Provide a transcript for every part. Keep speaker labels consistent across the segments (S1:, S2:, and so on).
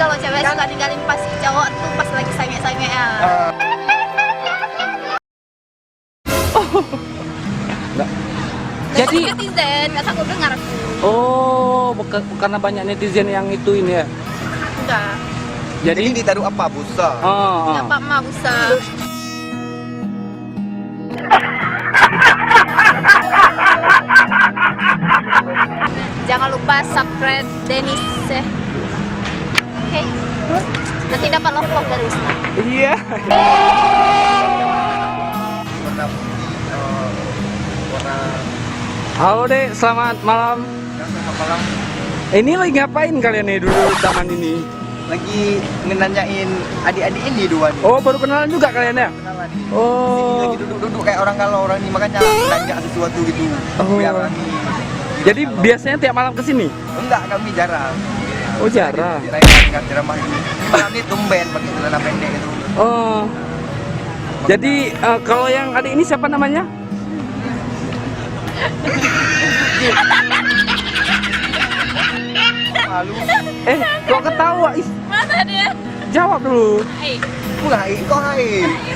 S1: kalau cewek suka ninggalin pas cowok tuh pas lagi sange-sangenya.
S2: Enggak. Jadi
S1: netizen, kata aku dengar.
S2: oh, karena banyak netizen yang ituin ya.
S1: Enggak.
S2: Jadi
S3: ditaruh apa busa?
S1: Enggak Pak Ma busa. Jangan lupa subscribe Denis. Oke. Nanti dapat love dari Wisna.
S2: iya.
S3: Warna putih, warna
S2: Halo Dek, selamat malam.
S3: selamat malam.
S2: Ini lagi ngapain kalian nih dulu taman ini?
S3: Lagi nanyain adik-adik ini dua nih.
S2: Oh, baru kenalan juga kalian ya?
S3: Kenalan nih. Sini
S2: Oh.
S3: lagi duduk-duduk kayak orang kalau orang ini makanya nanya sesuatu gitu.
S2: Oh.
S3: Biar kami.
S2: Jadi biasanya tiap malam kesini?
S3: Enggak, kami jarang.
S2: Oh, jarang.
S3: Nggak di rumah ini. Malam ini tumben pakai celana pendek itu.
S2: Oh. Jadi kalau yang adik ini siapa namanya?
S3: Malu.
S2: Kok ketawa? Ih,
S1: Mana dia?
S2: jawab dulu.
S1: Hai.
S3: Mulai kok hai.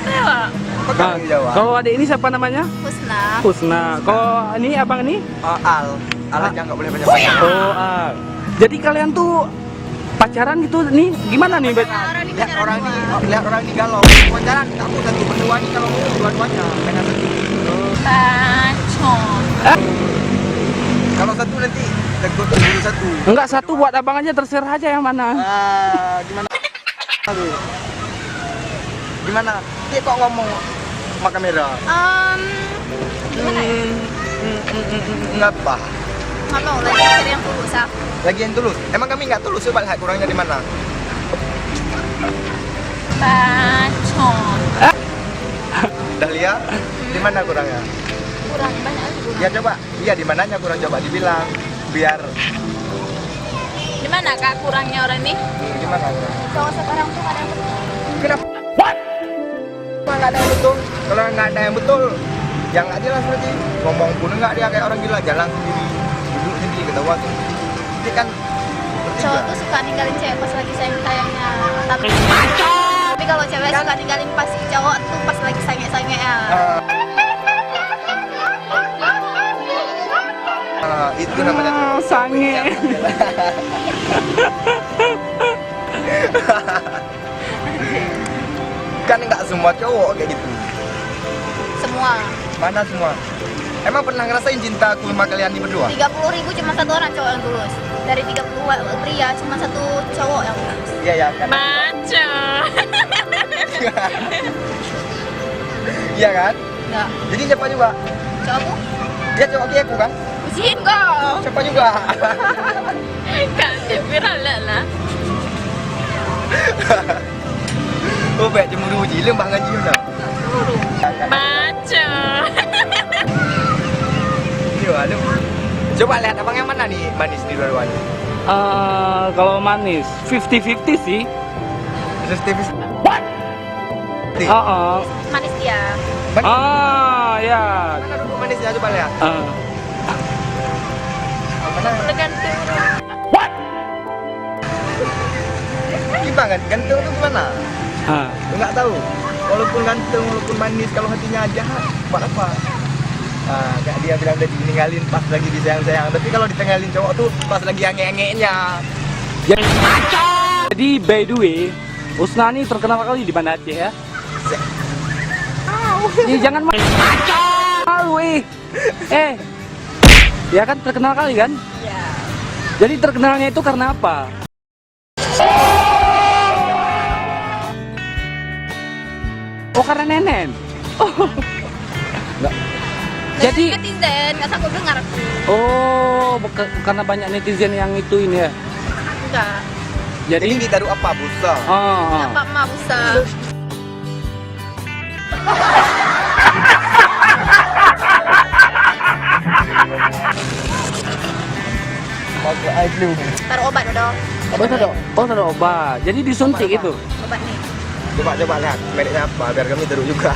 S1: Dewa.
S3: Kok
S2: Nah,
S3: kami jawab?
S2: kalau adik ini siapa namanya?
S1: Husna.
S2: Husna. Kalau ini abang ini?
S3: Al. Al aja nggak boleh banyak-banyak.
S2: Oh, ah. Jadi kalian tuh pacaran gitu nih gimana nih?
S3: Lihat orang ini galau. Pacaran aku satu berdua nih kalau mau dua-duanya. Pengen satu.
S1: Bacot.
S3: Kalau satu nanti tegur dulu satu.
S2: Enggak, satu buat abang aja, terserah aja yang mana.
S3: Gimana? Aduh. Gimana? Dia kok ngomong sama kamera?
S1: Gimana ya?
S3: Ngapa?
S1: Nggak mau lagi cari yang tulus ah.
S3: Lagi yang tulus. Emang kami nggak tulus, coba lihat kurangnya di mana?
S1: Bacot.
S3: Dahlia, di mana kurangnya?
S1: Kurang banyak juga.
S3: Ya coba, iya di mananya kurang coba dibilang biar
S1: Di mana kak kurangnya orang ini?
S3: gimana?
S1: Cowok sekarang tuh ada yang betul.
S3: Kenapa? What? Nggak ada yang betul. Kalau nggak ada yang betul, yang nggak jelas berarti ngomong pun nggak dia kayak orang gila, jalan sendiri, duduk sendiri ketawa tuh. Ini kan
S1: Cowok tuh suka ninggalin cewek pas lagi sayang-sayangnya. Tapi kalau cewek suka ninggalin pas cowok tuh pas lagi sange-sangenya.
S3: Itu namanya
S2: Oh, sange.
S3: kan nggak semua cowok kayak gitu.
S1: Semua.
S3: Mana semua? Emang pernah ngerasain cinta aku sama kalian ini berdua?
S1: 30.000 cuma satu orang cowok yang tulus. Dari 30 pria cuma satu cowok yang tulus.
S3: Iya ya kan?
S1: Bacot.
S3: Iya kan?
S1: Enggak.
S3: Jadi siapa juga?
S1: Cowokku?
S3: Dia cowok kayak aku kan?
S1: Usin kau.
S3: Siapa juga?
S1: Kasih viral lah.
S3: Oh, baik cemburu gila mbak ngaji dah.
S1: Bacot.
S3: Iya, aduh. Coba lihat abang yang mana nih manis di dua-duanya?
S2: Kalau manis 50-50 sih.
S3: Terus tipis. What?
S1: Manis dia.
S2: Ya.
S3: Mana duduk manisnya coba lihat. Mana?
S1: Tergantung.
S3: Gimana kan? Ganteng tuh gimana? Lu nggak tahu. Walaupun ganteng, walaupun manis, kalau hatinya jahat, buat apa? Kayak dia bilang udah ditinggalin pas lagi disayang-sayang. Tapi kalau ditinggalin cowok tuh pas lagi ange-angenya.
S2: Jadi by the way, Husna ini terkenal kali di Banda Aceh ya. Jangan malu ya kan terkenal kali kan?
S1: Iya.
S2: Jadi terkenalnya itu karena apa? Oh, karena nenen. Oh. Enggak. Jadi
S1: netizen, kata aku dengar.
S2: oh, karena banyak netizen yang ituin ya.
S1: Enggak.
S2: Jadi
S3: ditaruh apa busa?
S1: Enggak Pak Ma busa.
S3: Pakai air flu.
S1: Taruh obat dong.
S2: taruh obat. Jadi disuntik itu.
S1: Obat nih.
S3: Coba lihat mereknya apa biar kami taruh juga.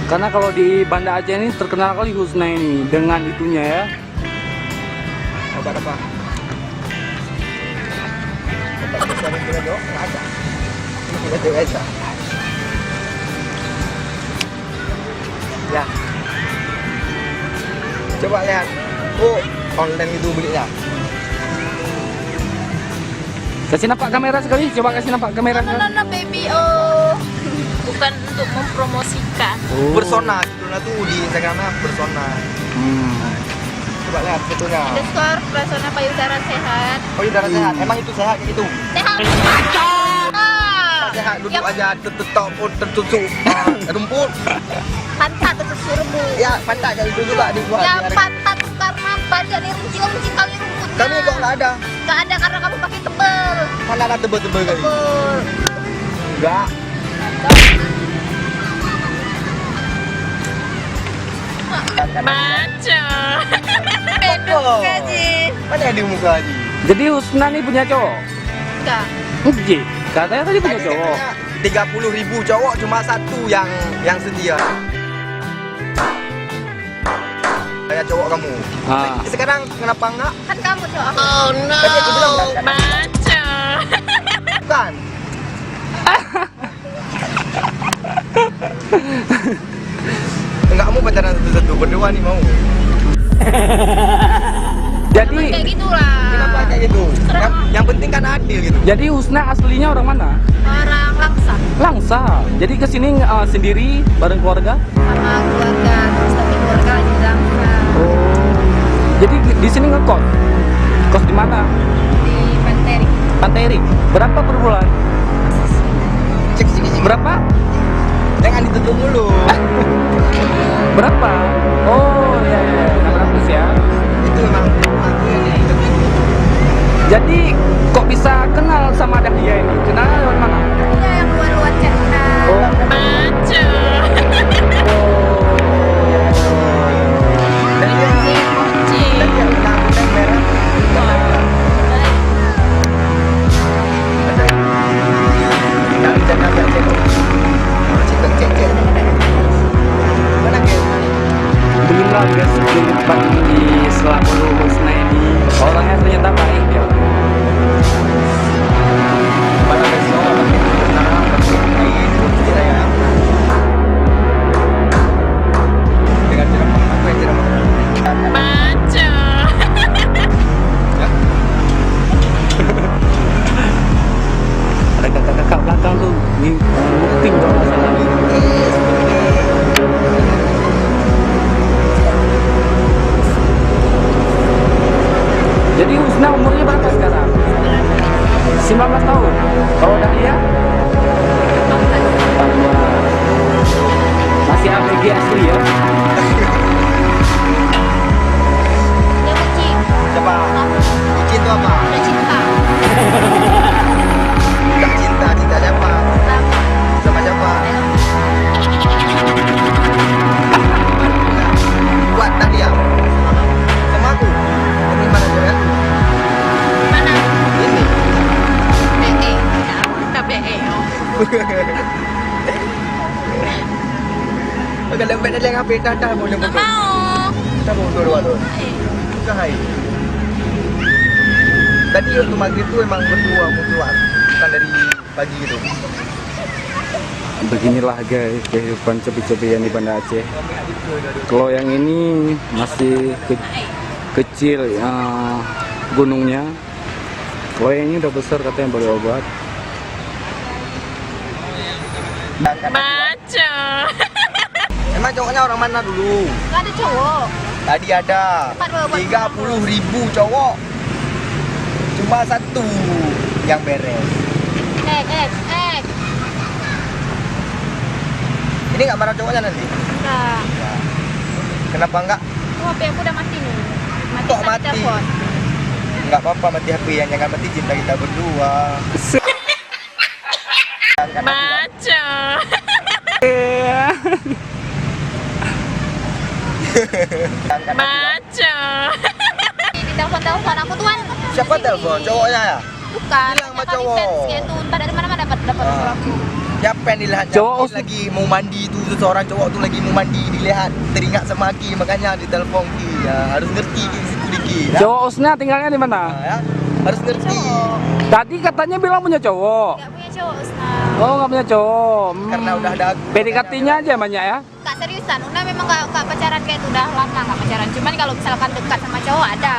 S2: Karena kalau di Banda Aceh ini terkenal kali Husna ini dengan itunya ya.
S3: Obat apa? cowok nggak ada. Kita cewek aja. Ya. Coba lihat. Oh, online itu belinya.
S2: Kasih nampak kamera sekali, coba kasih nampak kamera sekali.
S1: No, baby, oh. Bukan untuk mempromosikan.
S2: Oh.
S3: Persona gitu lah tuh di Instagramnya persona. Coba lihat fotonya.
S1: Underscore persona payudara sehat.
S3: Oh iya darah sehat. Emang itu sehat gitu?
S1: Sehat.
S3: Sehat duduk aja tertutup tertusuk rumput.
S1: Pantat tertusuk rumput.
S3: Ya pantat kayak itu juga dibuat.
S1: Ya pantat karena badan runcing kali rumputnya.
S3: Kami kok nggak ada.
S1: Nggak ada karena kamu pakai tebel.
S3: Mana ada tebel-tebel kali?
S1: Tebel.
S3: Enggak.
S1: Maco.
S3: Oh.
S1: Gaji.
S3: Mana yang di muka Haji?
S2: Jadi Husna nih punya cowok?
S1: Enggak.
S2: Enggak. Katanya tadi punya cowok.
S3: 30.000 cowok cuma satu yang setia. Kayak cowok kamu.
S2: Ah.
S3: Sekarang kenapa enggak?
S1: Kan kamu cowok.
S3: Oh no. Tadi aku bilang enggak.
S1: Maco.
S3: Bukan. Enggak mau pacaran satu-satu, berdua nih mau.
S2: Jadi
S1: Kayak gitulah.
S3: Kenapa kayak gitu? Yang penting kan adil gitu.
S2: jadi Husna aslinya orang mana?
S1: Orang Langsa
S2: Langsa. Jadi kesini sendiri bareng keluarga?
S1: sama keluarga, terus tapi keluarga lagi di Langsa
S2: Oh. Jadi di sini ngekos. Kos di mana?
S1: di Panteri.
S2: Panteri. Berapa per bulan?
S3: Cek sini.
S2: Berapa?
S3: Jangan ditutup dulu.
S2: Berapa? Oh, ya ya, 600 ya.
S3: Itu memang aku yang ditutup.
S2: Jadi kok bisa kenal sama Dahlia ini? Kenal lewat mana?
S1: Iya yang luar-luar cerita.
S2: Oh.
S1: Maco.
S3: Dan dia yang rambutnya merah. Jangan cek. Cek. Mana guys?
S2: Belum lah guys, belum tempat di Selapulu Husna ini. Orangnya ternyata baik ya.
S3: Mana besok? Kita ya. Dengan jeramah, aku yang jeramah.
S1: Maco.
S3: Ya.
S2: Ada kakak-kakak belakang tuh, ini bukti kalau nggak salah. Jadi Husna umurnya berapa sekarang? 19 tahun. Kalau Dahlia? 14. Masih ABG asli ya?
S1: Dia kucing.
S3: Siapa? Kucing itu apa?
S1: Udah cinta.
S3: Enggak cinta siapa? Sama siapa? Kuat tadi ya? Sama aku? Ini mana cewek?
S1: Mana?
S3: Ini.
S1: BE. KBE.
S3: Agak lembek dia ngapain dah boleh
S1: Nggak
S3: betul.
S1: mau.
S3: Kita mau dua tu. Bukan hai. Tadi waktu maghrib tu memang berdua mau keluar. Bukan dari pagi gitu.
S2: Beginilah guys kehidupan cobi-cobian di Banda Aceh. Kalau yang ini masih kecil gunungnya. Kalau yang ini udah besar katanya boleh obat.
S1: Maco.
S3: Emang cowoknya orang mana dulu?
S1: Nggak ada cowok.
S3: Tadi ada 30.000 cowok. Cuma satu yang beres. Ini nggak marah cowoknya nanti?
S1: Enggak.
S3: Kenapa enggak?
S1: Oh, HP aku udah mati nih. Mati
S3: Kok
S1: sama
S3: mati?
S1: telepon.
S3: Nggak apa-apa mati HP yang jangan mati cinta kita berdua.
S1: Maco. Maco. Di telepon aku tuh kan.
S3: Siapa telepon? Cowoknya ya?
S1: Bukan.
S3: Bilang sama
S1: kali
S3: cowok.
S1: fansnya itu entah dari mana dapat nomor aku.
S3: Siapa yang dilihat?
S2: Cowok
S3: lagi mau mandi tuh, seorang cowok tuh lagi mau mandi dilihat teringat sama Ki, makanya ditelepon Ki. Ya, harus ngerti Ki situ dikit. Ya?
S2: Cowok Husna tinggalnya di mana?
S3: Nah, ya. Harus ngerti.
S1: Cowok.
S2: Tadi katanya bilang punya cowok.
S1: Nggak punya cowok, Usna.
S2: Oh, nggak punya cowok.
S3: Karena udah ada aku.
S2: PDKT-nya aja banyak ya?
S1: Kak seriusan, Una memang nggak pacaran kayak itu, udah lama nggak pacaran. Cuman kalau misalkan dekat sama cowok ada.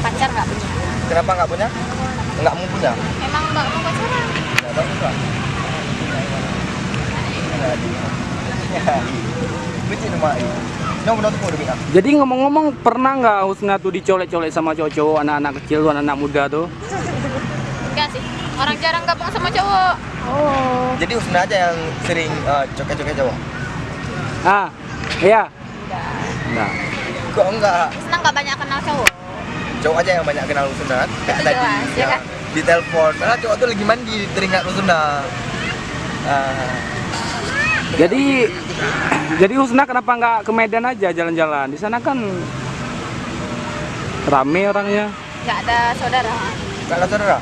S1: Pacar nggak punya.
S3: Kenapa nggak punya? Nggak mau punya.
S1: Emang nggak mau pacaran.
S3: Nggak bagus lah. Benci nama ini. Nomor satu mau demi.
S2: Jadi ngomong-ngomong, pernah nggak Husna tuh dicolek-colek sama cowok-cowok, anak-anak kecil, anak-anak muda tuh?
S1: Enggak sih, orang jarang gabung sama cowok.
S2: Oh.
S3: Jadi Husna aja yang sering coket-coket cowok.
S2: Ah, iya.
S1: Enggak.
S2: Nah.
S3: Kok enggak?
S1: Usna nggak banyak kenal cowok.
S3: Cowok aja yang banyak kenal Husna. Kayak
S1: Itu
S3: tadi
S1: jelas, ya kan?
S3: di telepon. Karena cowok tuh lagi mandi, teringat Husna.
S2: Jadi Husna kenapa nggak ke Medan aja jalan-jalan? Di sana kan rame orangnya.
S1: Nggak ada saudara.
S3: Nggak ada saudara?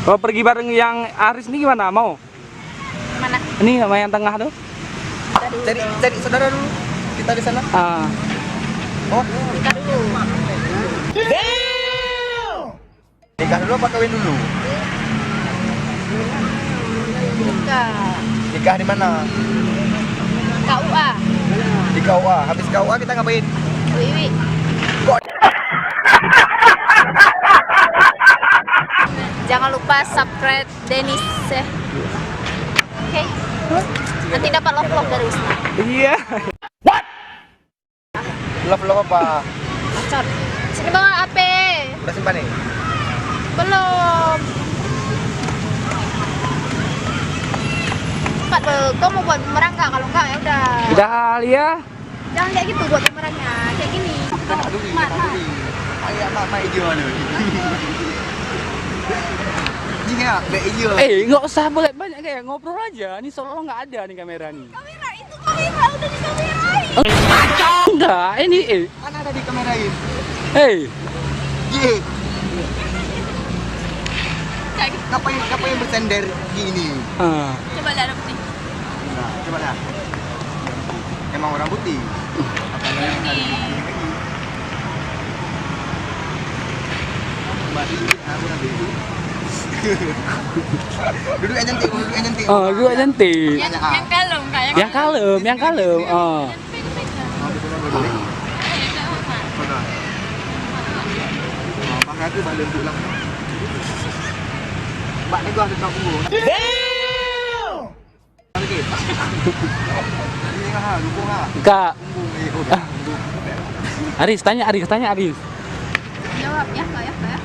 S2: Kalau pergi bareng yang Aris nih gimana? Mau?
S1: Mana?
S2: Ini sama yang tengah tuh?
S1: Kita dulu.
S3: Cari saudara dulu. Kita di sana.
S2: Ah.
S3: Oh,
S1: Nikah dulu.
S3: nikah dulu apa kawin dulu?
S1: Nikah.
S3: Nikah di mana?
S1: KUA.
S3: Di KUA. Habis KUA kita ngapain?
S1: Wiwi. Jangan lupa subscribe Denis ya. Oke. Nanti dapat love dari Usna.
S2: Iya.
S3: Love apa?
S1: Pacar. Sini bawa HP.
S3: Udah simpan nih?
S1: Belum. Cepat kau mau buat bumerang nggak? Kalau nggak ya udah.
S2: Udah kali ya.
S1: Jangan kayak gitu buat bumerangnya. Kayak gini. Mana?
S3: Ayah mama hijau nih. Jika be hijau.
S2: Nggak usah banyak kayak ngobrol aja. Ini seolah nggak ada nih kamera nih.
S1: Kamera itu kamera udah dikamerain.
S2: Enggak, ini
S3: Mana ada di kamera ini?
S2: Ye.
S1: Kayak gitu.
S3: Ngapain bersender gini?
S1: Coba lihat putih.
S3: Nah, coba dah. Emang orang putih. Duduk yang cantik, duduk yang cantik.
S2: Oh, gue cantik.
S1: Yang kalem kayak.
S2: Yang kalem. Oh.
S3: Pakai aku balik pulang. Mbak ni gua ada tak tunggu. Lagi. Ini ha, dukung ha.
S2: Kak,
S3: Tunggu.
S2: Aris tanya Aris.
S1: Jawab ya, kayak ya.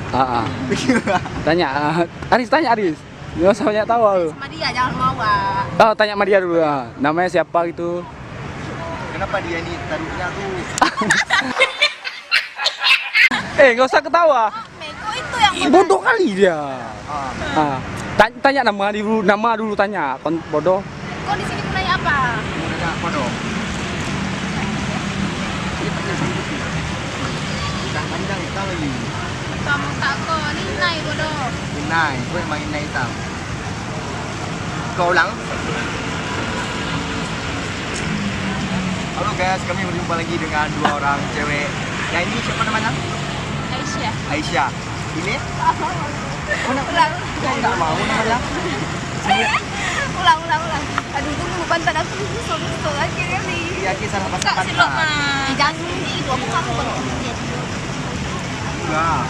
S2: Tanya Aris nggak usah banyak tahu.
S1: Sama dia jangan mau, Pak.
S2: Oh, tanya sama dia dulu. Namanya siapa gitu?
S3: Kenapa dia ini taruhnya tuh?
S2: Nggak usah ketawa.
S1: Kok itu yang
S2: Bodoh kali dia.
S3: Ah,
S2: Tanya nama dulu tanya. Kon bodoh.
S1: Kok di sini gunanya apa?
S3: udah apa dong? Udah panjang kita lagi.
S1: Kamu tak kok ini naik bodoh.
S3: Inai, gue emang Inai hitam. Kau ulang. Halo guys, kami berjumpa lagi dengan dua orang cewek. Yang ini siapa namanya?
S1: Aisyah.
S3: Aisyah. Ini?
S1: Ulang.
S3: Enggak mau namanya.
S1: Ulang. Aduh, tunggu pantat aku susah akhirnya nih.
S3: Iya, kisah pasang
S1: Kak silok
S3: pantat.
S1: mah. Jangan itu aku kamu kalau
S3: Enggak.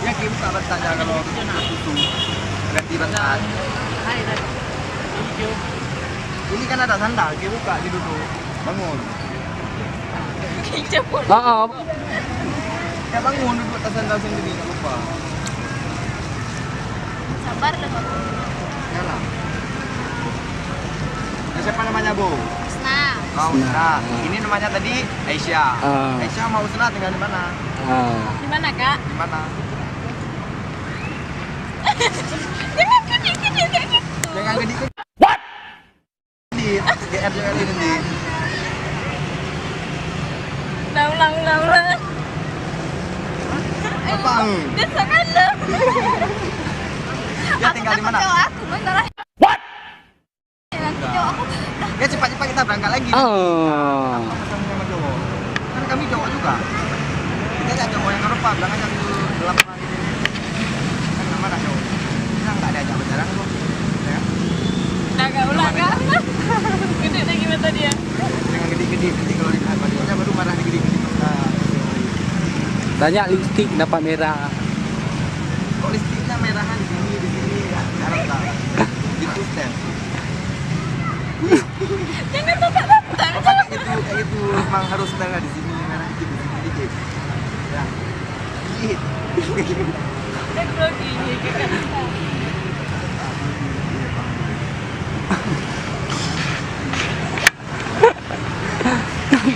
S3: Ya Kim tak bertanya kalau susu ganti bantal. Ini kan ada sandal, Kim buka di duduk. Bangun. Ya bangun duduk atas sandal sendiri, enggak lupa.
S1: Sabar lah.
S3: Yalah. Ya, siapa namanya, Bu?
S1: Usna.
S3: Oh, Usna. Ini namanya tadi Aisyah. Aisyah mau Usna tinggal di mana?
S1: Di mana, Kak?
S3: Di mana? Jangan gede. What? Di GR jangan di.
S1: Ulang.
S3: Apa?
S1: Dia sangat lah.
S3: Dia tinggal di mana?
S1: Aku bentar. What? Nanti jauh aku.
S3: Ya cepat-cepat kita berangkat lagi. Sama cowok. Kan kami cowok juga. Kita ada cowok yang Eropa, bilang aja dulu. gelap lagi ini. Kan mana jauh? Kita nggak ada ajak berjalan tuh. Ya.
S1: Agak ulang kan? Gede lagi mata dia.
S3: Dengan gede-gede nanti kalau dilihat badannya baru marah di gede-gede. Nah,
S2: Tanya lipstick kenapa merah?
S3: kok listriknya merahan di sini ya. Sekarang tak. Gitu Stan.
S1: Jangan tetap.
S3: Kayak itu memang harus merah di sini, merah dikit di sini dikit. Ya. Dikit.
S1: Teknologi kan.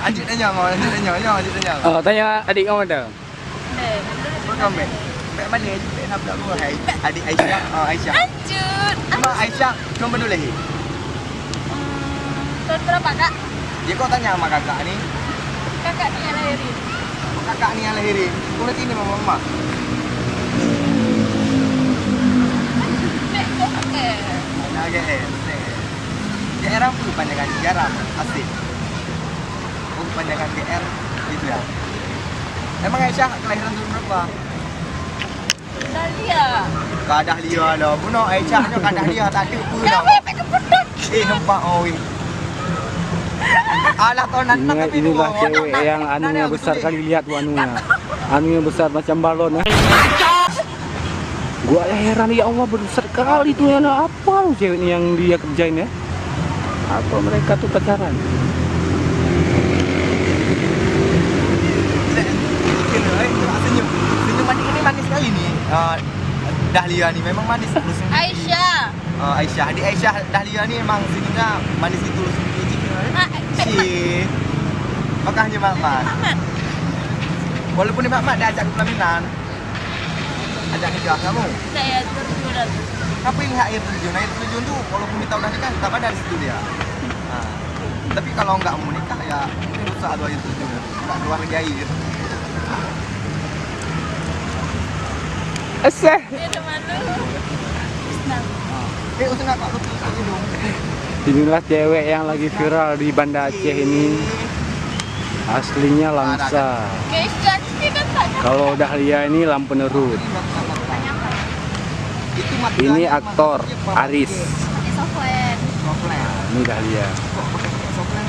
S3: Anjir nanya mau, anjir nanya.
S2: Oh, tanya adik kamu ada.
S3: Kau kami, mek mana? Mek nak pula gua hai. Adik Aisyah, Aisyah.
S1: Lanjut.
S3: Cuma Aisyah nombor dulu lagi.
S1: Tahun berapa kak?
S3: Ya kau tanya sama kakak ni.
S1: Kakak ni yang lahirin.
S3: Kakak ni yang lahirin. Kau nanti ni mama. Nah, GR apa panjangan garam asli. Oh, panjangan GR gitu ya. Emang Aisyah kelahiran tahun berapa?
S1: Dahlia.
S3: Kadah dia lah. Bunuh Aisyahnya kadah dia tak ada pun.
S1: Kenapa ya pakai pedang?
S3: Nampak oi. Alah tahun nanti tapi
S2: Inilah cewek yang anunya besar kali, lihat tuh anunya. Anunya besar macam balon. Gua heran, ya Allah, besar kali tuh ya. Apa lu cewek ini yang dia kerjain ya? Apa mereka tuh pacaran?
S3: Senyum. Senyum ini manis sekali nih. Dahlia nih memang manis tulus.
S1: Aisyah.
S3: Aisyah, adik Aisyah Dahlia nih memang senyumnya manis itu tulus. Si. Makanya Mak. Walaupun ni Mak dah ajak ke pelaminan. Ajak nikah kamu.
S1: Saya terjurat.
S3: Apa yang air terjun? Air terjun tuh walaupun kita udah nikah tetap ada di situ dia. Nah, tapi kalau nggak mau nikah ya ini rusak tuh air terjun. Nggak keluar lagi air.
S2: Asah.
S1: Dia teman lu. Senang.
S3: Usah nggak Pak Lutfi hidung.
S2: Inilah cewek yang lagi viral di Banda Aceh ini. Aslinya langsa.
S1: Guys, cantik kan tanya.
S2: Kalau Dahlia ini lampu nerut.
S1: Tanya apa?
S3: Itu mati
S2: Ini
S3: lagi,
S2: aktor
S3: maksudnya
S2: Aris.
S1: Pakai software.
S3: Software.
S2: Ini Dahlia.
S3: Kok pakai software?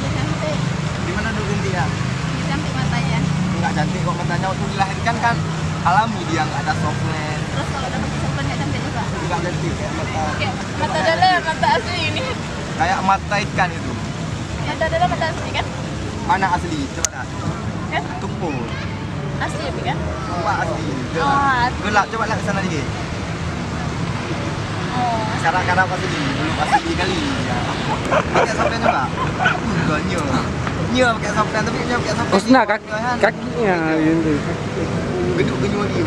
S1: Dia cantik.
S3: Di mana dulu ganti ya?
S1: Dia cantik matanya.
S3: Nggak cantik kok matanya waktu dilahirkan kan alami dia nggak ada software.
S1: Terus kalau udah pakai software nggak cantik juga.
S3: Nggak cantik kayak mata.
S1: Kayak mata dalam, mata asli ini.
S3: Kayak mata ikan itu.
S1: Mata dalam, mata asli kan?
S3: Mana asli? Coba dah.
S1: Kan?
S3: Tumpul.
S1: Asli ya, Pi, kan?
S3: Coba asli.
S1: Oh, asli.
S3: Gelap coba lah ke sana lagi.
S1: Oh.
S3: Sekarang asli, belum asli kali. Ya. Pakai software coba. Enggak nyo pakai software tapi nyo pakai software.
S2: Usna kakinya gitu.
S3: Geduk genyu dia.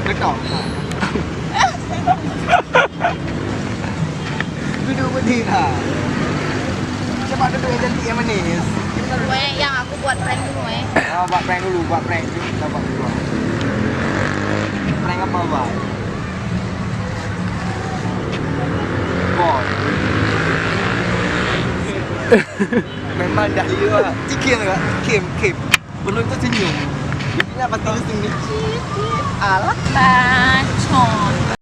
S3: Dekat. Duduk berdiri lah. Cepat duduk yang cantik yang manis.
S1: Yang aku buat prank dulu,
S3: Buat prank dulu, buat prank. Kita buat dulu. Prank apa, Bang? Boy. Memang dah lihat. Cikir tak? Kim. Perlu itu senyum. Biasanya pasti lu senyum. Alah.
S1: Bacot.